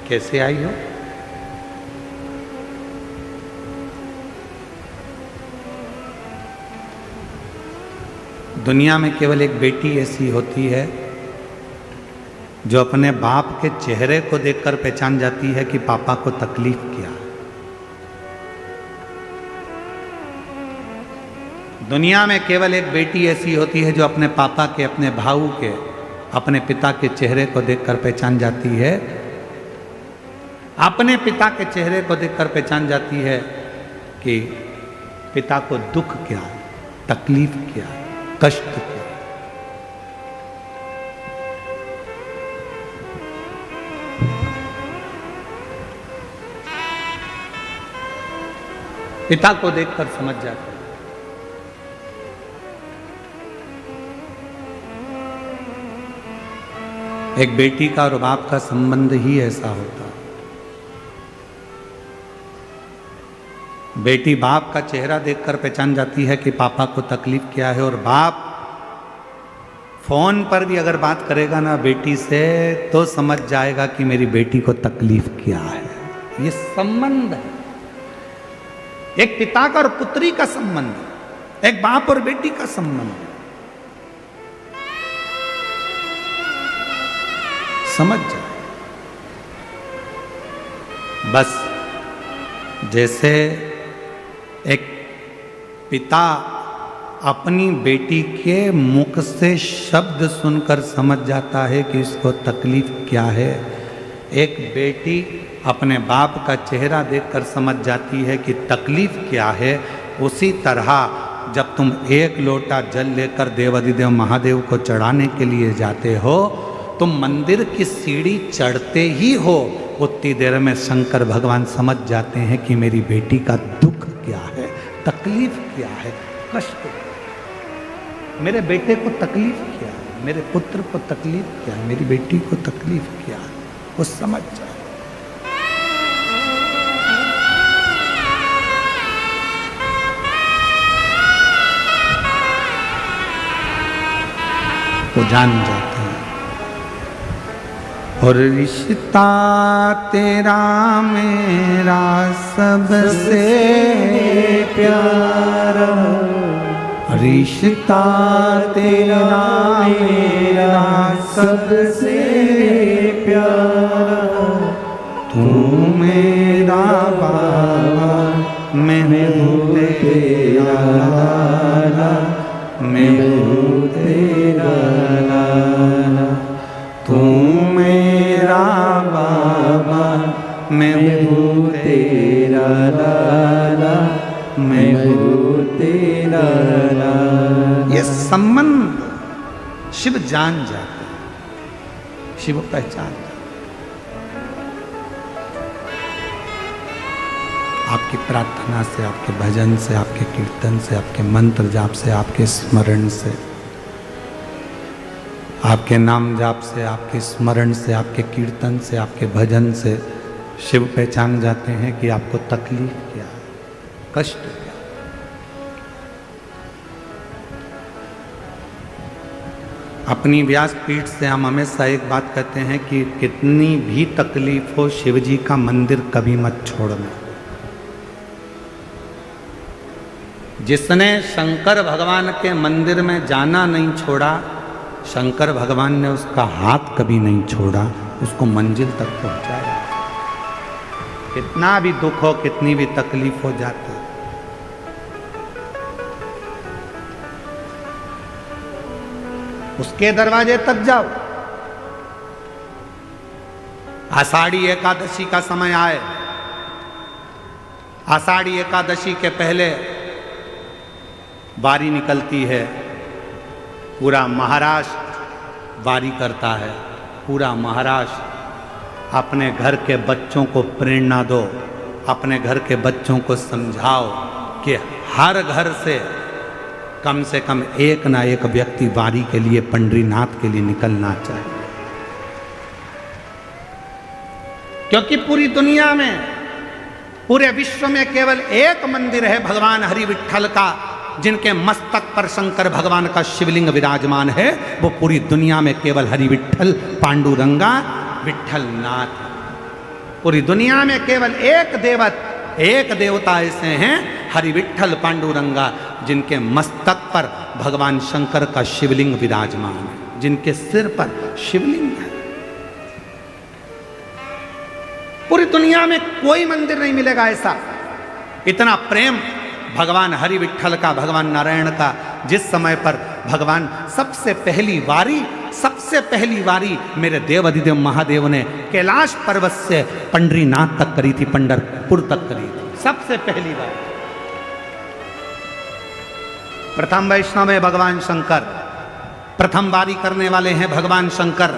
कैसे आई हो? दुनिया में केवल एक बेटी ऐसी होती है जो अपने बाप के चेहरे को देखकर पहचान जाती है कि पापा को तकलीफ क्या है। दुनिया में केवल एक बेटी ऐसी होती है जो अपने पापा के, अपने भाऊ के, अपने पिता के चेहरे को देखकर पहचान जाती है, अपने पिता के चेहरे को देखकर पहचान जाती है कि पिता को दुख क्या है, तकलीफ क्या है, कष्ट क्या है। पिता को देखकर समझ जाते हैं। एक बेटी का और बाप का संबंध ही ऐसा होता है। बेटी बाप का चेहरा देखकर पहचान जाती है कि पापा को तकलीफ क्या है, और बाप फोन पर भी अगर बात करेगा ना बेटी से तो समझ जाएगा कि मेरी बेटी को तकलीफ क्या है। ये संबंध है, एक पिता का और पुत्री का संबंध, एक बाप और बेटी का संबंध। समझ जाए। बस जैसे एक पिता अपनी बेटी के मुख से शब्द सुनकर समझ जाता है कि इसको तकलीफ क्या है, एक बेटी अपने बाप का चेहरा देखकर समझ जाती है कि तकलीफ क्या है। उसी तरह जब तुम एक लोटा जल लेकर देवाधिदेव महादेव को चढ़ाने के लिए जाते हो, तुम मंदिर की सीढ़ी चढ़ते ही हो, उतनी देर में शंकर भगवान समझ जाते हैं कि मेरी बेटी का दुख क्या है, तकलीफ क्या है, कष्ट क्या है, मेरे बेटे को तकलीफ क्या है, मेरे पुत्र को तकलीफ क्या है, मेरी बेटी को तकलीफ क्या है, वो समझ जाए। वो जान जाते हैं। और रिश्ता तेरा मेरा सबसे प्यारा, रिश्ता तेरा मेरा सबसे प्यारा, तू मेरा बाबा मैं हूँ तेरा लाला, मैं हूँ तेरा लाला, तू मेरा बाबा मैं हूँ तेरा लाला, मैं हूँ तेरा लाला। ये संबंध शिव जान जाते हैं, शिव पहचान जाते। आपकी प्रार्थना से, आपके भजन से, आपके कीर्तन से, आपके मंत्र जाप से, आपके स्मरण से, आपके नाम जाप से, आपके स्मरण से, आपके कीर्तन से, आपके भजन से शिव पहचान जाते हैं कि आपको तकलीफ क्या है, कष्ट क्या है। अपनी व्यासपीठ से हम हमेशा एक बात कहते हैं कि कितनी भी तकलीफ हो, शिव जी का मंदिर कभी मत छोड़ना। जिसने शंकर भगवान के मंदिर में जाना नहीं छोड़ा, शंकर भगवान ने उसका हाथ कभी नहीं छोड़ा, उसको मंजिल तक पहुंचाया। कितना भी दुख हो, कितनी भी तकलीफ हो जाती, उसके दरवाजे तक जाओ। आषाढ़ी एकादशी का समय आए, आषाढ़ी एकादशी के पहले बारी निकलती है, पूरा महाराष्ट्र बारी करता है। पूरा महाराष्ट्र अपने घर के बच्चों को प्रेरणा दो, अपने घर के बच्चों को समझाओ कि हर घर से कम एक ना एक व्यक्ति बारी के लिए, पंडरीनाथ के लिए निकलना चाहिए। क्योंकि पूरी दुनिया में, पूरे विश्व में केवल एक मंदिर है भगवान हरि विट्ठल का, जिनके मस्तक पर शंकर भगवान का शिवलिंग विराजमान है। वो पूरी दुनिया में केवल हरि विट्ठल पांडुरंगा विट्ठलनाथ। पूरी दुनिया में केवल एक देवता ऐसे हैं, हरि विट्ठल पांडुरंगा, जिनके मस्तक पर भगवान शंकर का शिवलिंग विराजमान है, जिनके सिर पर शिवलिंग है। पूरी दुनिया में कोई मंदिर नहीं मिलेगा ऐसा। इतना प्रेम भगवान हरि विट्ठल का, भगवान नारायण का, जिस समय पर भगवान सबसे पहली वारी मेरे देव अधिदेव महादेव ने कैलाश पर्वत से पंडरीनाथ तक करी थी, पंढरपुर तक करी थी, सबसे पहली वारी। प्रथम वैष्णव है भगवान शंकर, प्रथम वारी करने वाले हैं भगवान शंकर,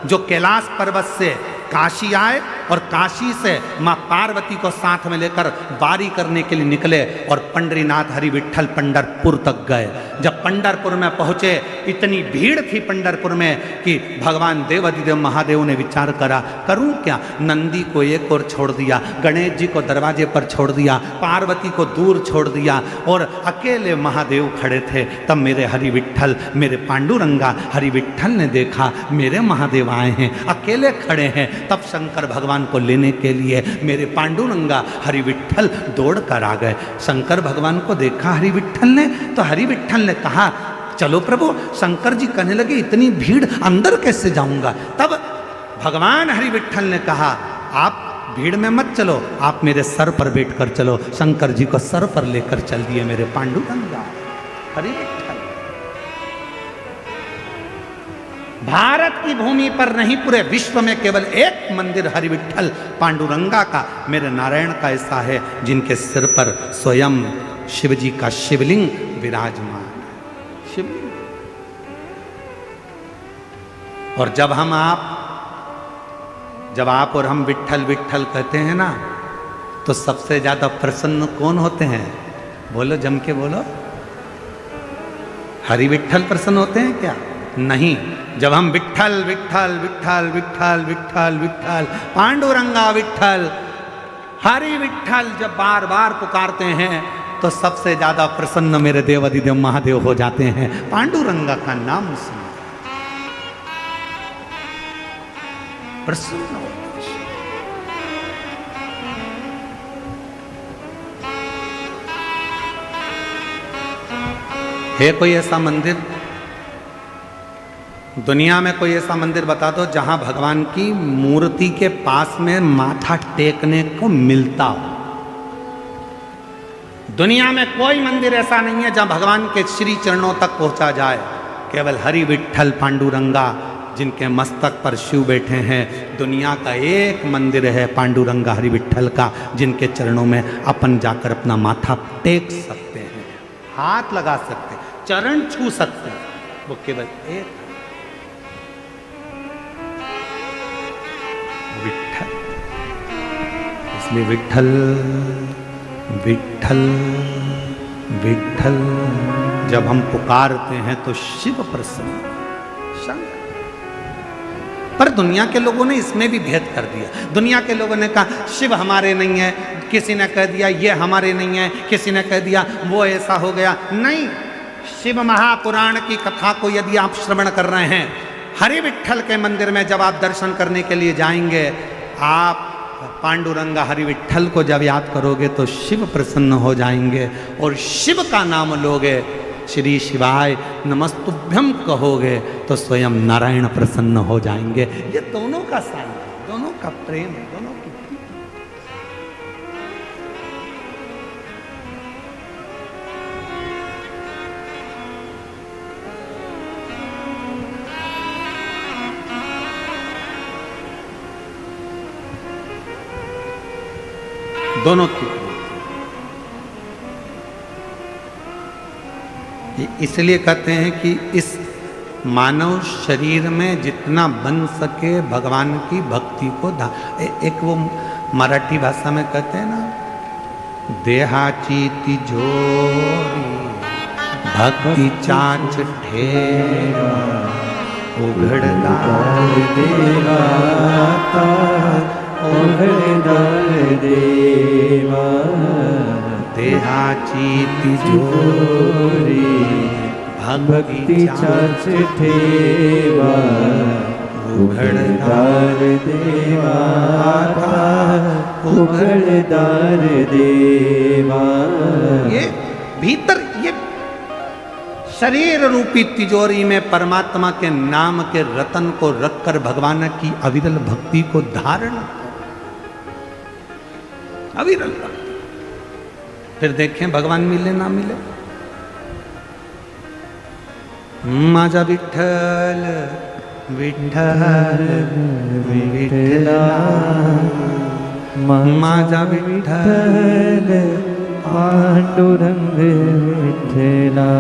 जो कैलाश पर्वत से काशी आए और काशी से मां पार्वती को साथ में लेकर वारी करने के लिए निकले और पंडरीनाथ हरि विट्ठल पंढरपुर तक गए। जब पंढरपुर में पहुंचे, इतनी भीड़ थी पंढरपुर में कि भगवान देवाधिदेव महादेव ने विचार करा, करूं क्या? नंदी को एक ओर छोड़ दिया, गणेश जी को दरवाजे पर छोड़ दिया, पार्वती को दूर छोड़ दिया और अकेले महादेव खड़े थे। तब मेरे हरि विट्ठल, मेरे पांडुरंगा हरि विट्ठल ने देखा मेरे महादेव आए हैं, अकेले खड़े हैं। तब शंकर भगवान को लेने के लिए मेरे पांडुरंगा हरि विट्ठल दौड़ कर आ गए। शंकर भगवान को देखा हरि विट्ठल ने, तो हरि विट्ठल ने कहा, चलो प्रभु। शंकर जी कहने लगे, इतनी भीड़ अंदर कैसे जाऊंगा? तब भगवान हरि विट्ठल ने कहा, आप भीड़ में मत चलो, आप मेरे सर पर बैठकर चलो। शंकर जी को सर पर लेकर चल दिए मेरे पांडुरंगा हरि विट्ठल। भारत की भूमि पर नहीं, पूरे विश्व में केवल एक मंदिर हरि विट्ठल पांडुरंगा का, मेरे नारायण का ऐसा है, जिनके सिर पर स्वयं शिव जी का शिवलिंग विराजमान है। शिवलिंग। और जब आप और हम विट्ठल विट्ठल कहते हैं ना, तो सबसे ज्यादा प्रसन्न कौन होते हैं? बोलो, जम के बोलो। हरि विट्ठल प्रसन्न होते हैं क्या? नहीं। जब हम विट्ठल विट्ठल विट्ठल विट्ठल विट्ठल विट्ठल पांडुरंगा विट्ठल हरि विट्ठल जब बार बार पुकारते हैं, तो सबसे ज्यादा प्रसन्न मेरे देव अधिदेव महादेव हो जाते हैं। पांडुरंगा का नाम सुन प्रसन्न हो। है कोई ऐसा मंदिर दुनिया में, कोई ऐसा मंदिर बता दो जहां भगवान की मूर्ति के पास में माथा टेकने को मिलता हो? दुनिया में कोई मंदिर ऐसा नहीं है जहां भगवान के श्री चरणों तक पहुंचा जाए। केवल हरि विट्ठल पांडुरंगा, जिनके मस्तक पर शिव बैठे हैं, दुनिया का एक मंदिर है पांडुरंगा हरि विट्ठल का, जिनके चरणों में अपन जाकर अपना माथा टेक सकते हैं, हाथ लगा सकते हैं, चरण छू सकते हैं। वो केवल एक विट्ठल। इसलिए विट्ठल विट्ठल विट्ठल जब हम पुकारते हैं तो शिव प्रसन्न, शंकर। पर दुनिया के लोगों ने इसमें भी भेद कर दिया। दुनिया के लोगों ने कहा शिव हमारे नहीं है, किसी ने कह दिया ये हमारे नहीं है, किसी ने कह दिया वो ऐसा हो गया। नहीं, शिव महापुराण की कथा को यदि आप श्रवण कर रहे हैं, हरि विट्ठल के मंदिर में जब आप दर्शन करने के लिए जाएंगे, आप पांडुरंगा हरि विठल को जब याद करोगे तो शिव प्रसन्न हो जाएंगे, और शिव का नाम लोगे, श्री शिवाय नमस्तुभ्यम कहोगे तो स्वयं नारायण प्रसन्न हो जाएंगे। ये दोनों का साथ है, दोनों का प्रेम है, दोनों की दोनों की। इसलिए कहते हैं कि इस मानव शरीर में जितना बन सके भगवान की भक्ति को एक वो मराठी भाषा में कहते हैं ना, देहाची तिजोरी भक्ति चाच ठेवा उघडदार देवा उघडदार देवा देहाची तिजोरी भक्ति चाच ठेवा उघडदार देवा उघडदार देवा। ये भीतर ये शरीर रूपी तिजोरी में परमात्मा के नाम के रतन को रखकर भगवान की अविरल भक्ति को धारण, अविरल भक्ति। फिर देखें भगवान मिले ना मिले। माझा विठ्ठल विठ्ठल विठ्ठला माझा विठ्ठल पांडुरंग विठ्ठला।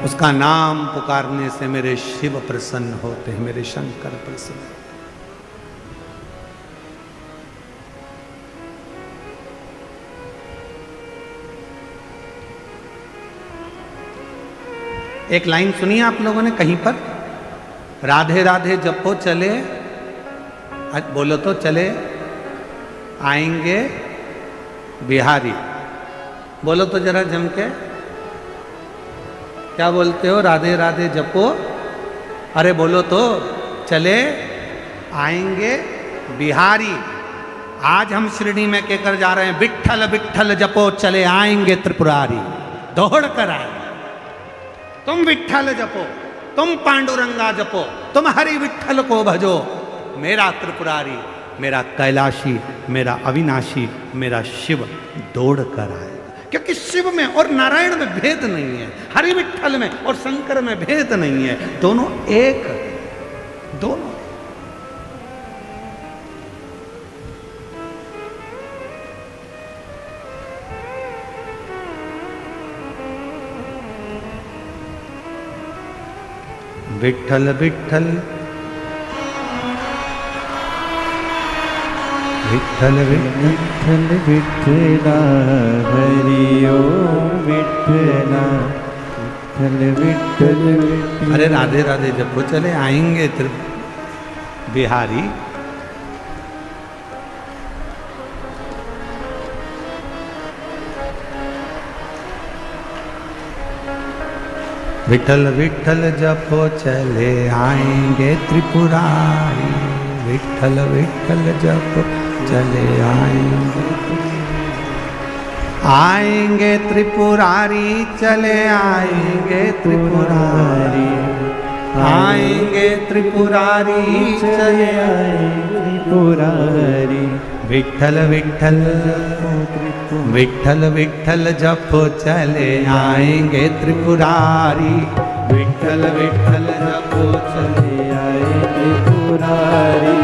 उसका नाम पुकारने से मेरे शिव प्रसन्न होते हैं, मेरे शंकर प्रसन्न। एक लाइन सुनिए आप लोगों ने कहीं पर, राधे राधे जपो चले, बोलो तो चले आएंगे बिहारी। बोलो तो जरा जम के, क्या बोलते हो? राधे राधे जपो, अरे बोलो तो चले आएंगे बिहारी। आज हम शिरडी में कहकर जा रहे हैं, विठ्ठल विठ्ठल जपो चले आएंगे त्रिपुरारी। दौड़ कर आए, तुम विठ्ठल जपो, तुम पांडुरंगा जपो, तुम हरि विठ्ठल को भजो। मेरा त्रिपुरारी, मेरा कैलाशी, मेरा अविनाशी, मेरा शिव दौड़ कर आएगा। क्योंकि शिव में और नारायण में भेद नहीं है, हरि विठ्ठल में और शंकर में भेद नहीं है, दोनों एक, दोनों। विठ्ठल विठ्ठल विठ्ठल विठ्ठल विठ्ठला हरि ओम विठ्ठला विठ्ठल विठ्ठल विठ्ठला। अरे राधे राधे जपो चले आएंगे बिहारी। विठल विठल जपो चले आएंगे त्रिपुरारी। विठल विठल जपो चले आएंगे त्रिपुरारी, चले आएंगे त्रिपुरारी, आएंगे त्रिपुरारी, चले आएंगे त्रिपुरारी। विठल विठल विठल विठल जपो चले आएंगे त्रिपुरारी। विठल विठल जपो चले आएंगे त्रिपुरारी।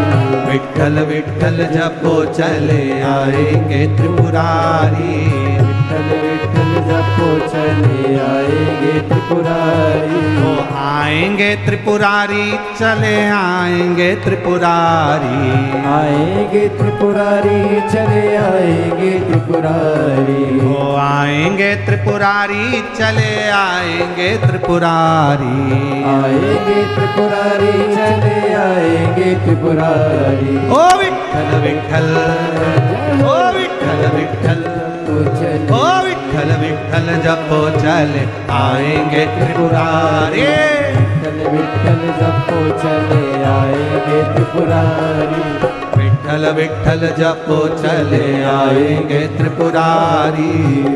विठल विठल जपो चले आएंगे त्रिपुरारी। विठ्ठल विठ्ठल जपो चले आएंगे त्रिपुरारी। ओ आएंगे त्रिपुरारी, चले आएंगे त्रिपुरारी, आएंगे त्रिपुरारी, चले आएंगे त्रिपुरारी। ओ आएंगे त्रिपुरारी, चले आएंगे त्रिपुरारी, आएंगे त्रिपुरारी, चले आएंगे त्रिपुरारी। ओ विठ्ठल विठ्ठल, ओ विठ्ठल विठ्ठल, ओ विठ्ठल विठ्ठल जपो चले आएंगे त्रिपुरारी। विठ्ठल विठ्ठल जपो चले आएंगे त्रिपुरारी। विठ्ठल विठ्ठल जपो चले आएंगे त्रिपुरारी।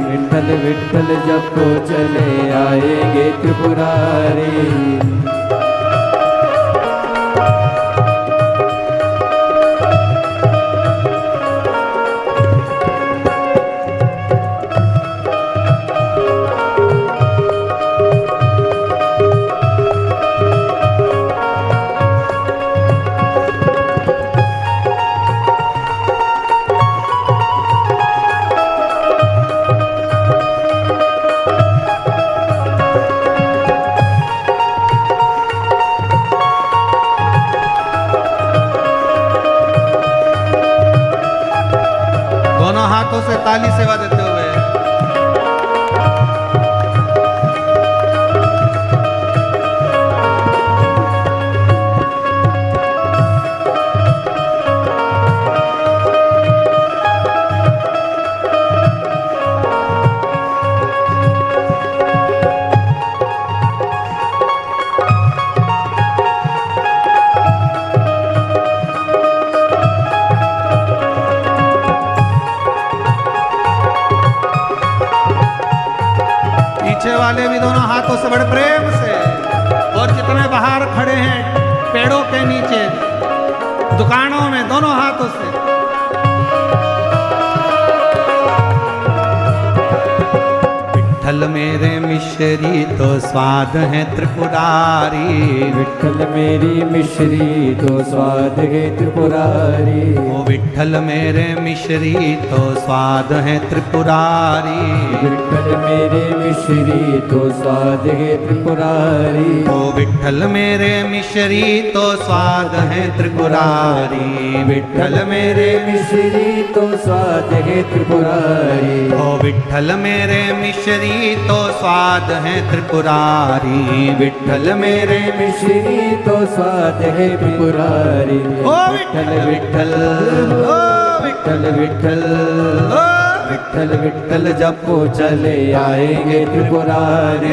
विठ्ठल विठ्ठल जपो चले आएंगे त्रिपुरारी। दोनों हाथों से ताली सेवा देते हुए पीछे वाले भी दोनों हाथों से बड़े प्रेम से, और जितने बाहर खड़े हैं पेड़ों के नीचे दुकानों में दोनों हाथों से। विठ्ठल मेरे मिश्री तो स्वाद है त्रिपुरारी। विठ्ठल मेरी मिश्री तो स्वाद है त्रिपुरारी। ओ विठ्ठल मेरे मिश्री तो स्वाद है त्रिपुरारी। विठ्ठल मेरे मिश्री तो स्वाद है त्रिपुरारी। ओ विठ्ठल मेरे मिश्री तो स्वाद है त्रिपुरारी। विठ्ठल मेरे मिश्री तो स्वाद है त्रिपुरारी। ओ विठ्ठल मेरे मिश्री तो स्वाद है त्रिपुरारी। विठ्ठल मेरे मिश्री तो स्वाद है त्रिपुरारी। ओ विठ्ठल विठ्ठल ओ विठ्ठल विठ्ठल ओ विठ्ठल विठ्ठल जपो चले आएंगे त्रिपुरारी।